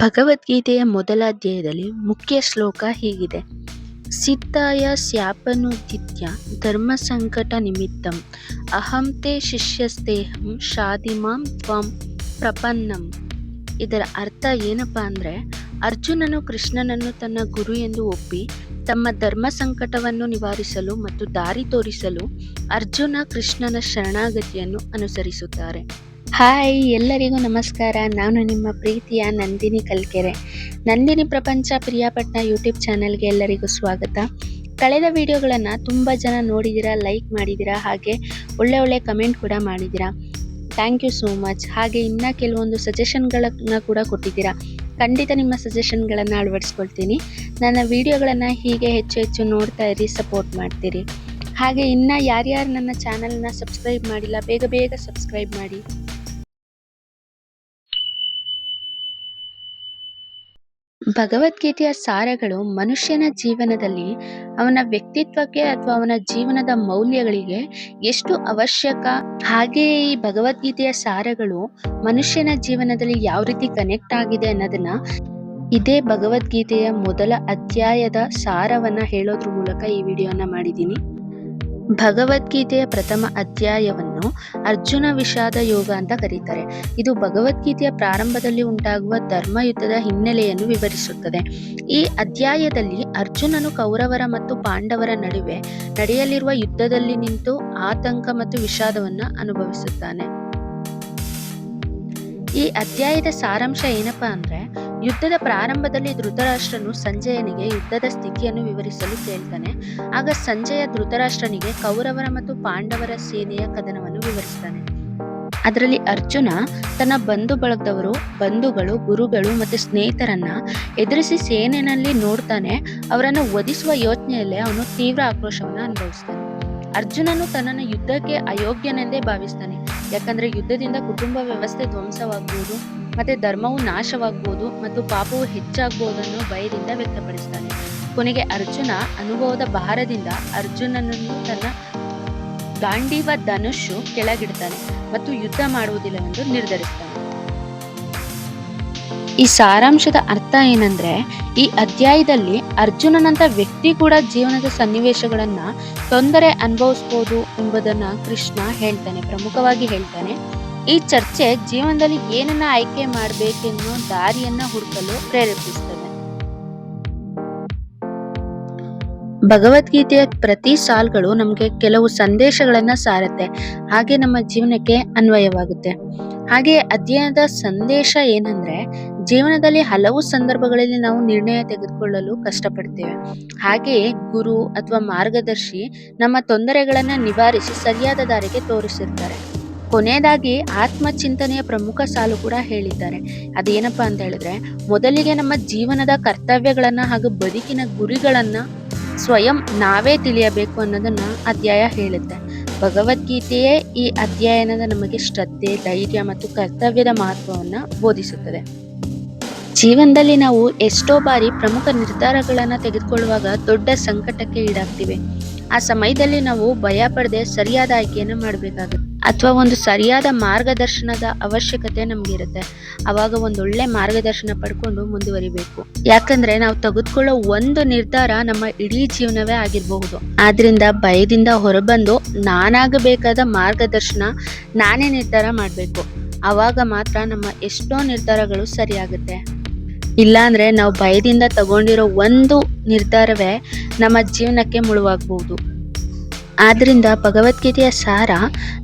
ಭಗವದ್ಗೀತೆಯ ಮೊದಲ ಅಧ್ಯಾಯದಲ್ಲಿ ಮುಖ್ಯ ಶ್ಲೋಕ ಹೀಗಿದೆ: ಸಿದ್ಧಾಯ ಸ್ಯಾಪನುದಿತ್ಯ ಧರ್ಮ ಸಂಕಟ ನಿಮಿತ್ತಂ ಅಹಂ ತೇ ಶಿಷ್ಯಸ್ತೇಹಂ ಶಾಧಿಮಾಂ ತ್ವಂ ಪ್ರಪನ್ನಂ. ಇದರ ಅರ್ಥ ಏನಪ್ಪಾ ಅಂದರೆ, ಅರ್ಜುನನು ಕೃಷ್ಣನನ್ನು ತನ್ನ ಗುರು ಎಂದು ಒಪ್ಪಿ ತಮ್ಮ ಧರ್ಮ ಸಂಕಟವನ್ನು ನಿವಾರಿಸಲು ಮತ್ತು ದಾರಿ ತೋರಿಸಲು ಅರ್ಜುನ ಕೃಷ್ಣನ ಶರಣಾಗತಿಯನ್ನು ಅನುಸರಿಸುತ್ತಾರೆ. ಹಾಯ್, ಎಲ್ಲರಿಗೂ ನಮಸ್ಕಾರ. ನಾನು ನಿಮ್ಮ ಪ್ರೀತಿಯ ನಂದಿನಿ ಕಲ್ಕೆರೆ. ನಂದಿನಿ ಪ್ರಪಂಚ ಪ್ರಿಯಾಪಟ್ನ ಯೂಟ್ಯೂಬ್ ಚಾನಲ್ಗೆ ಎಲ್ಲರಿಗೂ ಸ್ವಾಗತ. ಕಳೆದ ವಿಡಿಯೋಗಳನ್ನು ತುಂಬ ಜನ ನೋಡಿದ್ದೀರಾ, ಲೈಕ್ ಮಾಡಿದ್ದೀರಾ, ಹಾಗೆ ಒಳ್ಳೆ ಕಮೆಂಟ್ ಕೂಡ ಮಾಡಿದ್ದೀರಾ. Thank you so much. ಹಾಗೆ ಇನ್ನು ಕೆಲವೊಂದು ಸಜೆಷನ್ಗಳನ್ನು ಕೂಡ ಕೊಟ್ಟಿದ್ದೀರಾ. ಖಂಡಿತ ನಿಮ್ಮ ಸಜೆಷನ್ಗಳನ್ನು ಅಳವಡಿಸ್ಕೊಳ್ತೀನಿ. ನನ್ನ ವಿಡಿಯೋಗಳನ್ನು ಹೀಗೆ ಹೆಚ್ಚು ನೋಡ್ತಾ ಇರಿ, ಸಪೋರ್ಟ್ ಮಾಡ್ತೀರಿ. ಹಾಗೆ ಇನ್ನು ಯಾರ್ಯಾರು ನನ್ನ ಚಾನಲ್ನ ಸಬ್ಸ್ಕ್ರೈಬ್ ಮಾಡಿಲ್ಲ, ಬೇಗ ಸಬ್ಸ್ಕ್ರೈಬ್ ಮಾಡಿ. ಭಗವದ್ಗೀತೆಯ ಸಾರಗಳು ಮನುಷ್ಯನ ಜೀವನದಲ್ಲಿ ಅವನ ವ್ಯಕ್ತಿತ್ವಕ್ಕೆ ಅಥವಾ ಅವನ ಜೀವನದ ಮೌಲ್ಯಗಳಿಗೆ ಎಷ್ಟು ಅವಶ್ಯಕ, ಹಾಗೆಯೇ ಈ ಭಗವದ್ಗೀತೆಯ ಸಾರಗಳು ಮನುಷ್ಯನ ಜೀವನದಲ್ಲಿ ಯಾವ ರೀತಿ ಕನೆಕ್ಟ್ ಆಗಿದೆ ಅನ್ನೋದನ್ನ ಇದೇ ಭಗವದ್ಗೀತೆಯ ಮೊದಲ ಅಧ್ಯಾಯದ ಸಾರವನ್ನ ಹೇಳೋದ್ರ ಮೂಲಕ ಈ ವಿಡಿಯೋನ ಮಾಡಿದ್ದೀನಿ. ಭಗವದ್ಗೀತೆಯ ಪ್ರಥಮ ಅಧ್ಯಾಯವನ್ನು ಅರ್ಜುನ ವಿಷಾದ ಯೋಗ ಅಂತ ಕರೀತಾರೆ. ಇದು ಭಗವದ್ಗೀತೆಯ ಪ್ರಾರಂಭದಲ್ಲಿ ಉಂಟಾಗುವ ಧರ್ಮಯುದ್ಧದ ಹಿನ್ನೆಲೆಯನ್ನು ವಿವರಿಸುತ್ತದೆ. ಈ ಅಧ್ಯಾಯದಲ್ಲಿ ಅರ್ಜುನನು ಕೌರವರ ಮತ್ತು ಪಾಂಡವರ ನಡುವೆ ನಡೆಯಲಿರುವ ಯುದ್ಧದಲ್ಲಿ ನಿಂತು ಆತಂಕ ಮತ್ತು ವಿಷಾದವನ್ನು ಅನುಭವಿಸುತ್ತಾನೆ. ಈ ಅಧ್ಯಾಯದ ಸಾರಾಂಶ ಏನಪ್ಪಾ ಅಂದ್ರೆ, ಯುದ್ಧದ ಪ್ರಾರಂಭದಲ್ಲಿ ಧೃತರಾಷ್ಟ್ರನು ಸಂಜಯನಿಗೆ ಯುದ್ಧದ ಸ್ಥಿತಿಯನ್ನು ವಿವರಿಸಲು ಕೇಳ್ತಾನೆ. ಆಗ ಸಂಜಯ ಧೃತರಾಷ್ಟ್ರನಿಗೆ ಕೌರವರ ಮತ್ತು ಪಾಂಡವರ ಸೇನೆಯ ಕದನವನ್ನು ವಿವರಿಸ್ತಾನೆ. ಅದರಲ್ಲಿ ಅರ್ಜುನ ತನ್ನ ಬಂಧುಗಳು, ಗುರುಗಳು ಮತ್ತು ಸ್ನೇಹಿತರನ್ನ ಎದುರಿಸಿ ಸೇನೆಯಲ್ಲಿ ನೋಡ್ತಾನೆ. ಅವರನ್ನು ವಧಿಸುವ ಯೋಚನೆಯಲ್ಲೇ ಅವನು ತೀವ್ರ ಆಕ್ರೋಶವನ್ನು ಅನುಭವಿಸ್ತಾನೆ. ಅರ್ಜುನನು ತನ್ನನ್ನು ಯುದ್ಧಕ್ಕೆ ಅಯೋಗ್ಯನೆಂದೇ ಭಾವಿಸ್ತಾನೆ. ಯಾಕಂದ್ರೆ ಯುದ್ಧದಿಂದ ಕುಟುಂಬ ವ್ಯವಸ್ಥೆ ಧ್ವಂಸವಾಗಬಹುದು, ಮತ್ತೆ ಧರ್ಮವು ನಾಶವಾಗಬಹುದು ಮತ್ತು ಪಾಪವು ಹೆಚ್ಚಾಗಬಹುದನ್ನು ಭಯದಿಂದ ವ್ಯಕ್ತಪಡಿಸ್ತಾನೆ. ಕೊನೆಗೆ ಅರ್ಜುನ ಅನುಭವದ ಭಾರದಿಂದ ಅರ್ಜುನನನ್ನು ತನ್ನ ಗಾಂಡೀವ ಧನುಷು ಕೆಳಗಿಡ್ತಾನೆ ಮತ್ತು ಯುದ್ಧ ಮಾಡುವುದಿಲ್ಲವೆಂದು ನಿರ್ಧರಿಸ್ತಾನೆ. ಈ ಸಾರಾಂಶದ ಅರ್ಥ ಏನಂದ್ರೆ, ಈ ಅಧ್ಯಾಯದಲ್ಲಿ ಅರ್ಜುನನಂತ ವ್ಯಕ್ತಿ ಕೂಡ ಜೀವನದ ಸನ್ನಿವೇಶಗಳನ್ನ ತೊಂದರೆ ಅನುಭವಿಸಬಹುದು ಎಂಬುದನ್ನ ಕೃಷ್ಣ ಪ್ರಮುಖವಾಗಿ ಹೇಳ್ತಾನೆ. ಈ ಚರ್ಚೆ ಜೀವನದಲ್ಲಿ ಏನನ್ನ ಆಯ್ಕೆ ಮಾಡಬೇಕೆನ್ನೋ ದಾರಿಯನ್ನ ಹುಡುಕಲು ಪ್ರೇರೇಪಿಸ್ತದೆ. ಭಗವದ್ಗೀತೆಯ ಪ್ರತಿ ಸಾಲುಗಳು ನಮಗೆ ಕೆಲವು ಸಂದೇಶಗಳನ್ನ ಸಾರುತ್ತೆ, ಹಾಗೆ ನಮ್ಮ ಜೀವನಕ್ಕೆ ಅನ್ವಯವಾಗುತ್ತೆ. ಹಾಗೆ ಅಧ್ಯಯನದ ಸಂದೇಶ ಏನಂದ್ರೆ, ಜೀವನದಲ್ಲಿ ಹಲವು ಸಂದರ್ಭಗಳಲ್ಲಿ ನಾವು ನಿರ್ಣಯ ತೆಗೆದುಕೊಳ್ಳಲು ಕಷ್ಟಪಡ್ತೇವೆ. ಹಾಗೆಯೇ ಗುರು ಅಥವಾ ಮಾರ್ಗದರ್ಶಿ ನಮ್ಮ ತೊಂದರೆಗಳನ್ನ ನಿವಾರಿಸಿ ಸರಿಯಾದ ದಾರಿಗೆ ತೋರಿಸಿರ್ತಾರೆ. ಕೊನೆಯದಾಗಿ ಆತ್ಮಚಿಂತನೆಯ ಪ್ರಮುಖ ಸಾಲು ಕೂಡ ಹೇಳಿದ್ದಾರೆ. ಅದೇನಪ್ಪಾ ಅಂತ ಹೇಳಿದ್ರೆ, ಮೊದಲಿಗೆ ನಮ್ಮ ಜೀವನದ ಕರ್ತವ್ಯಗಳನ್ನ ಹಾಗೂ ಬದುಕಿನ ಗುರಿಗಳನ್ನ ಸ್ವಯಂ ನಾವೇ ತಿಳಿಯಬೇಕು ಅನ್ನೋದನ್ನ ಅಧ್ಯಾಯ ಹೇಳುತ್ತೆ. ಭಗವದ್ಗೀತೆಯೇ ಈ ಅಧ್ಯಯನದ ನಮಗೆ ಶ್ರದ್ಧೆ, ಧೈರ್ಯ ಮತ್ತು ಕರ್ತವ್ಯದ ಮಹತ್ವವನ್ನು ಬೋಧಿಸುತ್ತದೆ. ಜೀವನದಲ್ಲಿ ನಾವು ಎಷ್ಟೋ ಬಾರಿ ಪ್ರಮುಖ ನಿರ್ಧಾರಗಳನ್ನು ತೆಗೆದುಕೊಳ್ಳುವಾಗ ದೊಡ್ಡ ಸಂಕಟಕ್ಕೆ ಈಡಾಗ್ತೀವಿ. ಆ ಸಮಯದಲ್ಲಿ ನಾವು ಭಯ ಪಡದೆ ಸರಿಯಾದ ಆಯ್ಕೆಯನ್ನು ಮಾಡಬೇಕಾಗುತ್ತೆ, ಅಥವಾ ಒಂದು ಸರಿಯಾದ ಮಾರ್ಗದರ್ಶನದ ಅವಶ್ಯಕತೆ ನಮಗಿರುತ್ತೆ. ಅವಾಗ ಒಂದೊಳ್ಳೆ ಮಾರ್ಗದರ್ಶನ ಪಡ್ಕೊಂಡು ಮುಂದುವರಿಬೇಕು. ಯಾಕಂದ್ರೆ ನಾವು ತೆಗೆದುಕೊಳ್ಳೋ ಒಂದು ನಿರ್ಧಾರ ನಮ್ಮ ಇಡೀ ಜೀವನವೇ ಆಗಿರಬಹುದು. ಆದ್ರಿಂದ ಭಯದಿಂದ ಹೊರಬಂದು ನಾನಾಗಬೇಕಾದ ಮಾರ್ಗದರ್ಶನ ನಾನೇ ನಿರ್ಧಾರ ಮಾಡಬೇಕು. ಆವಾಗ ಮಾತ್ರ ನಮ್ಮ ಎಷ್ಟೋ ನಿರ್ಧಾರಗಳು ಸರಿಯಾಗುತ್ತೆ. ಇಲ್ಲಾಂದ್ರೆ ನಾವು ಭಯದಿಂದ ತಗೊಂಡಿರೋ ಒಂದು ನಿರ್ಧಾರವೇ ನಮ್ಮ ಜೀವನಕ್ಕೆ ಮುಳುವಾಗಬಹುದು. ಆದ್ರಿಂದ ಭಗವದ್ಗೀತೆಯ ಸಾರ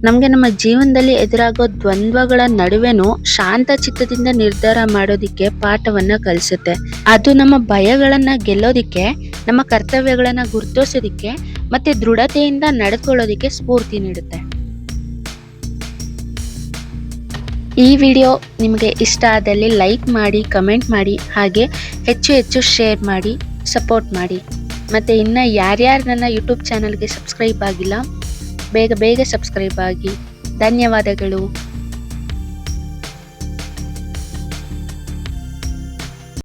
ನಮಗೆ ನಮ್ಮ ಜೀವನದಲ್ಲಿ ಎದುರಾಗೋ ದ್ವಂದ್ವಗಳ ನಡುವೆನೂ ಶಾಂತ ಚಿತ್ತದಿಂದ ನಿರ್ಧಾರ ಮಾಡೋದಿಕ್ಕೆ ಪಾಠವನ್ನ ಕಲಿಸುತ್ತೆ. ಅದು ನಮ್ಮ ಭಯಗಳನ್ನ ಗೆಲ್ಲೋದಿಕ್ಕೆ, ನಮ್ಮ ಕರ್ತವ್ಯಗಳನ್ನ ಗುರುತಿಸೋದಿಕ್ಕೆ ಮತ್ತೆ ದೃಢತೆಯಿಂದ ನಡೆದುಕೊಳ್ಳೋದಿಕ್ಕೆ ಸ್ಫೂರ್ತಿ ನೀಡುತ್ತೆ. ಈ ವಿಡಿಯೋ ನಿಮಗೆ ಇಷ್ಟ ಆದಲ್ಲಿ ಲೈಕ್ ಮಾಡಿ, ಕಮೆಂಟ್ ಮಾಡಿ, ಹಾಗೆ ಹೆಚ್ಚು ಶೇರ್ ಮಾಡಿ, ಸಪೋರ್ಟ್ ಮಾಡಿ. ಮತ್ತು ಇನ್ನು ಯಾರ್ಯಾರು ನನ್ನ ಯೂಟ್ಯೂಬ್ ಚಾನಲ್ಗೆ ಸಬ್ಸ್ಕ್ರೈಬ್ ಆಗಿಲ್ಲ, ಬೇಗ ಸಬ್ಸ್ಕ್ರೈಬ್ ಆಗಿ. ಧನ್ಯವಾದಗಳು.